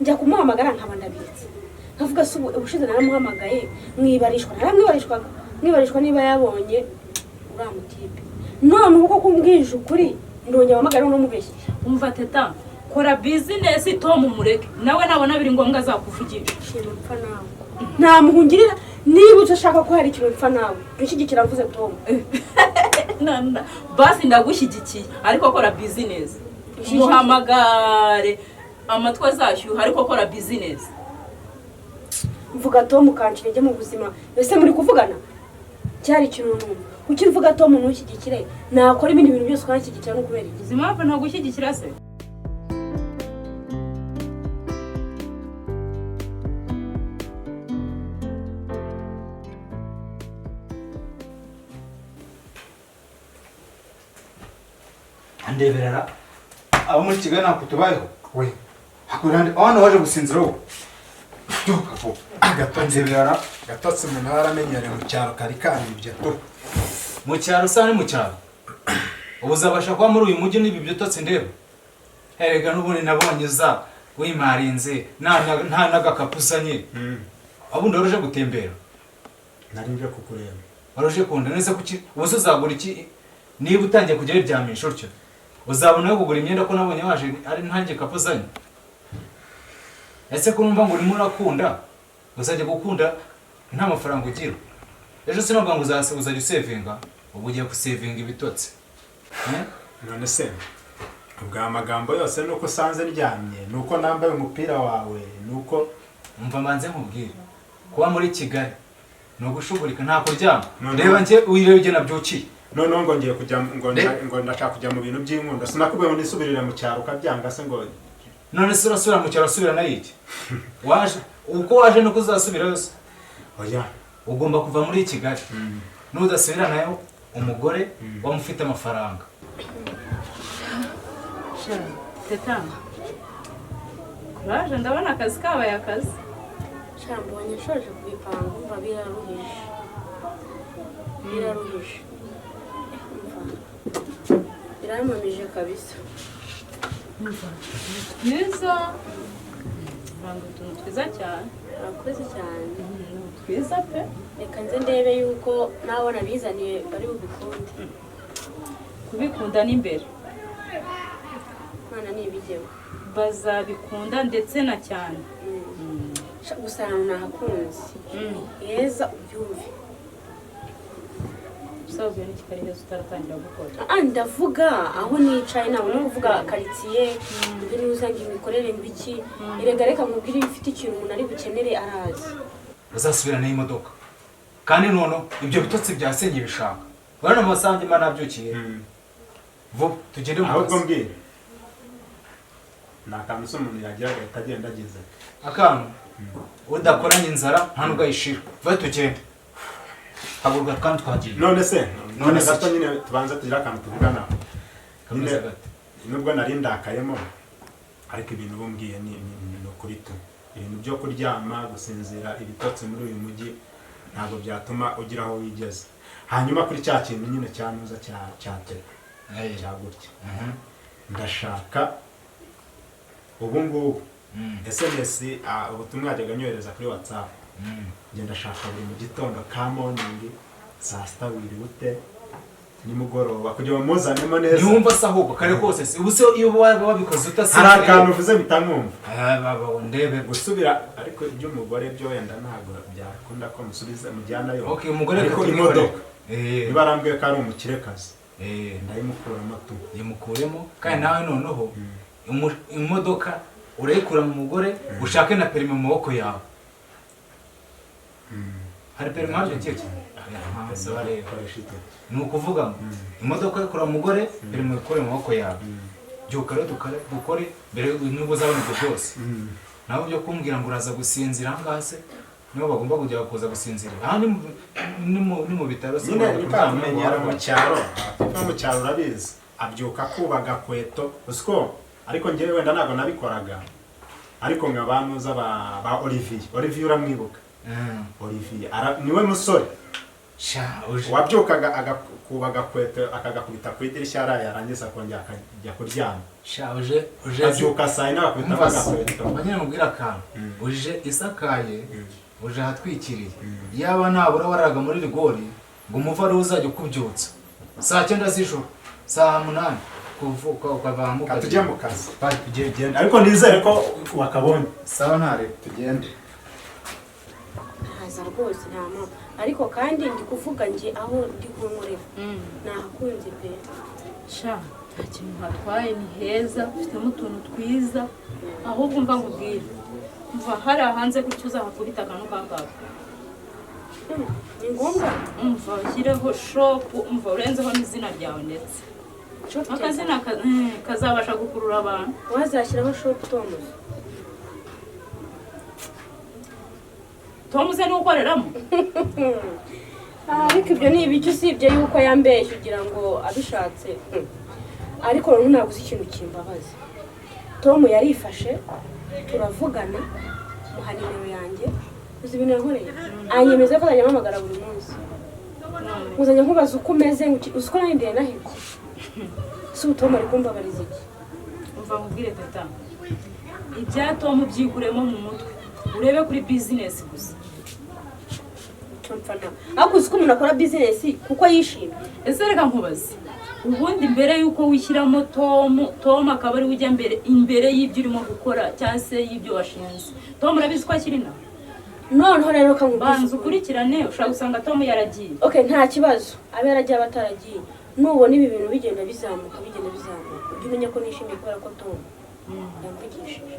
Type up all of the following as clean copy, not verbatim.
njya kumuhamagara nkaba ndabitse nkavuga se ubushize naramuhamagaye mwibarishwa niba yabonye uramutipe none uko kumbwije ukuri ndongera amagara no mubeshye umva teta kora business Tom mureke nawe nabona biri ngombwa azakuvugisha shima mpfa nawe nta muhungirira niba ushaka ko hari ikintu mpfa nawe dushigikira mvuze Tom nanda basi ndagushyigikiye ariko kora business muhamagare amatwa azashyuha ariko kora business mvuga Tom kanjye mu buzima ese muri kuvugana cyari ikintu kuki mvuga Tom ntushyigikire nakora ibindi bintu byose ukanshyigikira no kubera iki impamvu ntagushyigikira se andeberera abo muri Kigali nakutubayeho we hakurande abana waje gusinzira wowe byuka vuba agatonzeberera gatotse umuntu aramenyere mu cyaro kari kanibye to mu cyaro sane mu cyaro ubuzabasha kwa muri uyu mujyi nibi byototse ndeba herega n'ubundi nabonye za wimarinze nta nagakapusanye abundi waraje gutembera nari nje kukureba waraje kunda neza kuki ubuze uzagura iki niba utangiye kujya biryamisha utyo uzabona yo kugura imyenda ko nabonye waje ari ntangiye kapusanye ese ko numva ngo urimo urakunda uzajya gukunda nta mafaranga ugira ejo sinavuga ngo uzajya usevinga ubu ugiye gusevinga ibitotsi none se ubwa amagambo yose nuko sanze ryamye nuko nambaye umupira wawe nuko umva manze nkubwire kuba muri Kigali no gushugurika nta kuryama reba nje uyirebye nabyukiye none ngo ngiye kujya ngo ndashaka kujya mu bintu by'inkunda sinakubwiye ngo nisubirire mu cyaro ukabyanga se ngo none se urasubira mu cyaro asubira na iki waje uko waje no kuzasubira yose oya ugomba kuva muri Kigali n'udasubira nayo umugore wamufite amafaranga teta kuraje ndabona akazi kabaye akazi shambonye shoje kubipanga umva biraruhije biramamije kabisa twiza uranga utuntu twiza cyane urakoze cyane twiza pe reka nze ndebe yuko nabona bizaniye bari bubikunde kubikunda n'imbere mwana nibigeho bazabikunda ndetse na cyane gusa nahakunze heza ubyumve usabwe n'ikikari heza utaratangira gukora ndavuga aho nicaye nawe no kuvuga karitsiye ibyo niba usanga imikorere mbiki erega reka mubwire iyo ufite ikintu umuntu ari bukenere arazi uzasubira n'imodoka kandi none ibyo bitotsi byasenye bishaka urabona amasange imana nabyukiye vuba tugende mu ahubwo mbwira nakantu se umuntu yagira agahita agenda agize akantu udakoranye inzara nta nubwo ayishira vuba tugende haburwa kandi twagiye none gato nyine tubanza tugira akantu tuvugana nubwo nari ndakayemo ariko ibintu bumbwiye ni ukuri tu ibintu byo kuryama gusinzira ibitotsi muri uyu mujyi ntabwo byatuma ugira aho wigeze hanyuma kuri cya kintu nyine cyanuza cyatera cyagutya ndashaka ubu ngubu SMS ubutumwa yajyaga nyohereza kuri WhatsApp ngenda shaka buri mu gitondo ka morning saa sita wirute nimugoroba kugira ngo muzanemo neza nyumva se ahubwo kare kose se ubuse iyo wabikoze utasira hari akantu uvuze bitankumva baba ndebe gusubira ariko iby'umugore byo wenda ntabwo byakunda ko musubiza mujyana yo okay umugore ariko imodoka niba arambwiye ko ari umukirekazi ndayimukuramo tu yimukuremo kandi nawe noneho imodoka urayikura mu mugore ushake na perime mu maboko yawe hari perime haje cyeke ni ukuvuga ngo imodoka ikura mu mugore perime ikore mu maboko yawe byuka rero dukore mbere n'ubwo uzabona ibyo byose nawe byo kumbwira ngo uraza gusinzira ahangaha se nibo bagomba kujya kuza gusinzira aha ni mu bitaro se ntamenyera mu cyaro no mu cyaro urabizi abyuka kubaga kweto usiko ariko ngewe wenda ntabwo nabikoraga ariko nk'abanuza ba Olivier uramwibuka Olivier niwe musore sha uje wabyukaga agakuba agakweto akagakubita ku idirishya yaraye yarangiza akongera akajya kuryama sha uje abyuka saa yine agakubita agakweto mbanye mubwira akantu uje isakaye uje ahatwikiriye yaba nabura waraga muri rigori ngo umuva ari uzajya ukubyutsa saa 9 z'ijoro saa 8 kuvuka ukavamuka tujye mu kazi tugende ariko nizere ko wakabonye sawa ntare tugende haza rwose nta mpamvu ariko kandi ndi kuvuga nge aho ndi kunkorera nahakunze pe sha nta kintu hatwaye ni heza ufitemo utuntu twiza ahubwo mva nkubwire mva hari hanze gutyo uzahakubita akantu kangaka ni ngombwa umva ushyireho shopu umva urenzeho n'izina ryawe ndetse akazina kazabasha gukurura abantu wazashyiraho shopu Tomuzi Tomuzi ni ukoreramo ariko ibyo ni ibiki usibye yuko yambeshye ugira ngo abishatse ariko rero ntabwo uzi ikintu kimbabaza Tom yarifashe turavugana muha nimero yanjye uzi ibintu yankoreye anyemeza ko azajya ampamagara buri munsi uzajya nkubaza uko umeze uzi ko nari ndende nahebye si ubu Tom ari kumbabariza iki umva nkubwire tata ibya Tom byiguremo mu mutwe urebe kuri bizinesi gusa ariko uzi ko umuntu akora bizinesi kuko yishimye ese reka nkubaze ubundi mbere yuko wishyiramo Tom akaba ari ujya imbere y'ibyo urimo gukora cyangwa se y'ibyo washinze Tom urabizi ko akiri nawe noneho rero banza ukurikirane ushobora gusanga Tom yaragiye nta kibazo abe yaragiye aba ataragiye nubona ibi bintu bigenda bizamuka ujye umenya ko nishimiye kubera ko Tom yamvugishije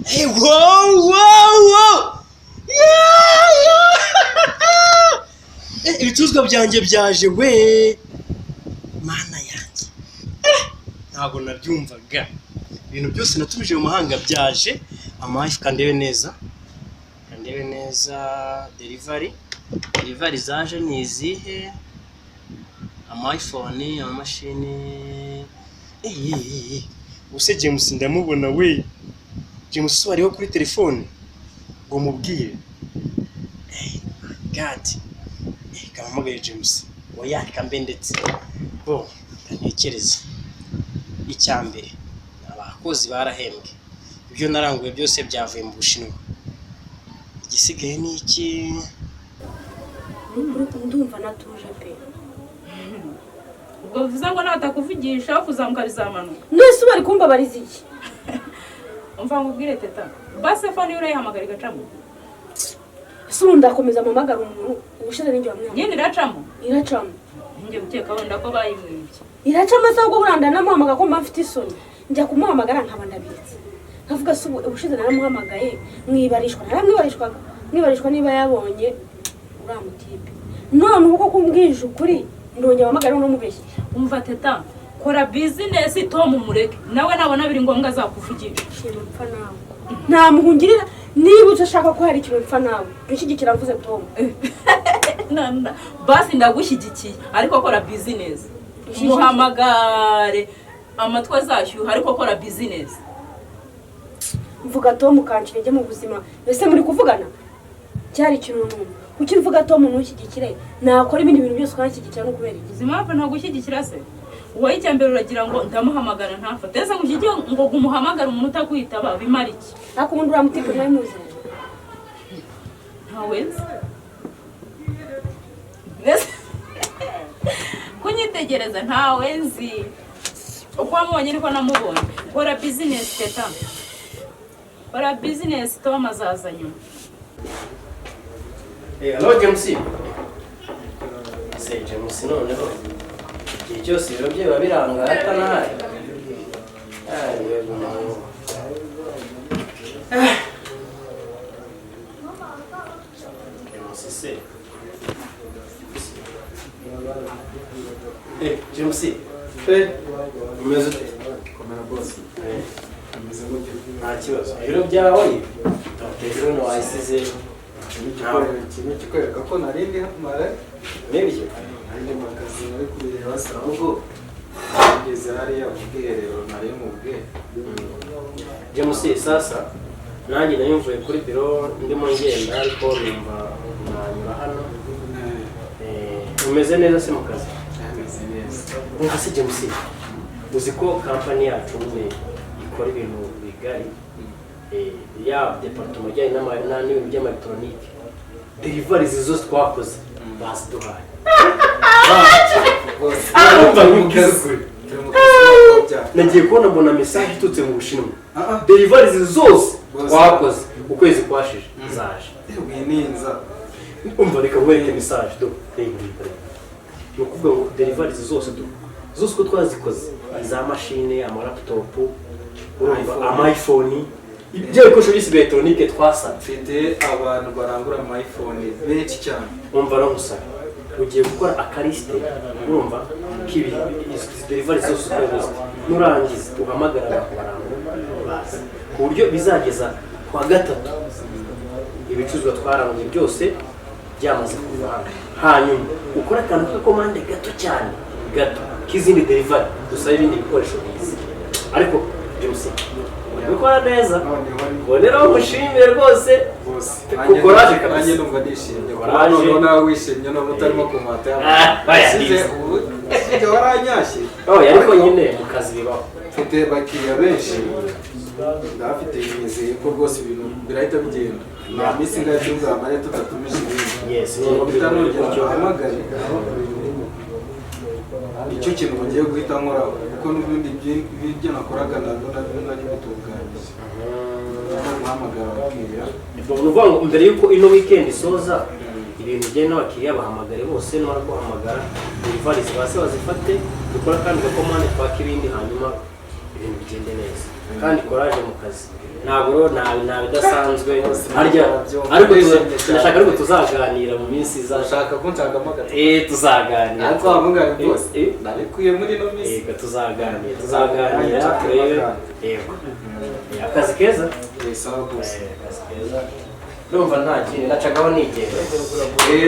Hey, wow! Ibicuruzwa byanjye byaje we mana yanjye ntabwo nabyumvaga ibintu byose natumije mu mahanga byaje amayifu kandebe neza delivery zaje ni izihe ama-iPhone amamashini use James ndamubona we James wariho kuri telefone ngo mubwire God kamamagaye James oya kambe ndetse bo ntekereza icyambere abakozi barahembwe ibyo naranguye byose byavuye mu Bushinwa igisigaye ni iki ndumva natuje pe ubwo bivuze ngo natakuvugisha kuzamuka bizamanuka nese bari kumbabariza iki umva nkubwire teta base fone urayihamagara igacamo sunda komeza amamagara umuntu ubushize n'injye wamwe nyine iracamo njye guteka wenda ko bayimwibye iracamo se ubwo buranda namuhamagara ko mba mfite isoni njya kumuhamagara nkaba ndabitse nkavuga se ubushize naramuhamagaye mwibarishwa niba yabonye uriya mutipe none uko kumbwije ukuri ndongera amamagara n'umubeshyi umva teta kora bizinesi Tom mureke nawe nabona biri ngombwa azakuvugisha ikintu mpfa nawe ntamuhungirira niba udashaka ko hari ikintu mpfa nawe dushyigikira mvuze Tom basi ndagushyigikiye ariko kora bizinesi muhamagare amatwi azashyuha ariko kora bizinesi mvuga Tom kancire njye mu buzima ese muri kuvugana cyari ikintu numva kuki mvuga Tom ntushyigikire nakora ibindi bintu byose ukanshyigikira no kubera iki impamvu ntagushyigikira se wowe icyambere uragira ngo ndamuhamagara ntafate ese ngushyigikire ngo umuhamagare umuntu utakwitaba bimara iki ariko ubundi uriya mutipe nawe muzi ntawenzi kunyitegereza ntawenzi uko wamubonye niko namubonye kora bizinesi teta kora bizinesi Tom azaza nyuma hello James James noneho igihe cyose ibiro bye biba biranga atanahaye James umeze ute komera boss ameze gute nta kibazo ibiro byawe telefone wayisize ikintu kikwereka ko narindi hamara nibyo andi makazi bari kubireba se ahubwo ugeze hariya mu bwiherero nari mu bwe James sasa nanjye nayumvuye kuri biro ndimo ngenda ariko numva nanyura hano umeze neza se mu kazi ameze neza umva se James uzi ko kampani yacu ikora ibintu bigari ya departement ijyanye n'ibintu by'amaelectronique deliveries zose twakoze baziduhaye nagiye kubona mbona message itutse mu Bushinwa deliveries zose twakoze ukwezi kwashije zaje ninza umva reka nkwereke message do ni ukuvuga ngo deliveries zose ko twazikoze za mashine amalaptop ama iPhone ibyo bikoresho byose bya electronique twasabye mfite abantu barangura ama iPhone benshi cyane umva no musaba ugiye gukora akarisite urumva kibi delivery zose ukoresha nurangiza uhamagara abantu barangura ku buryo bizageza kwa gatatu ibicuruzwa twaranguye byose byamaze kuva hanyuma ukora akantu k'akomande gato cyane gato k'izindi delivery dusaba ibindi bikoresho bizi ariko byose bikora neza bonera umushimire rwose kukoraje kandi numva nishimye kuko nawe wishimye no mutarimo kumata yasize ubu waranyashye ariko nyine mu kazi bibaho mfite bakiriya benshi ndafite yizeye ko rwose ibintu birahita bigenda nta minsi ngaho tuzamare tutatumije ibintu yes bitanongera uhamagare icyo kintu mugiye guhita nkora kuko n'ubundi ibyo nakoraga nabwo nari gutunganyije guhamagara abakiriya ni ukuvuga ngo mbere y'uko ino weekend isoza ibintu bijyanye n'abakiriya bahamagare bose numara guhamagara delivery zibase bazifate dukora kandi gakomande twaka ibindi hanyuma ibintu bigende neza kandi courage mu kazi ntabwo nta bidasanzwe harya ariko turashaka ariko tuzaganira mu minsi izashaka ko nshakagamagara tuzaganira ariko wamugana rwose nabikuye muri no minsi tuzaganira turebe yego akazi keza sawa rwose akazi keza ndumva nta kintu nacagaho nigenda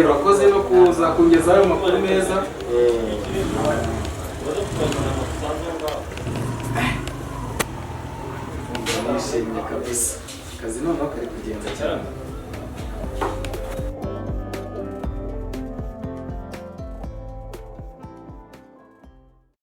urakoze no kuza kungezaho amakuru meza nishimye kabisa akazi noneho kari kugenda cyane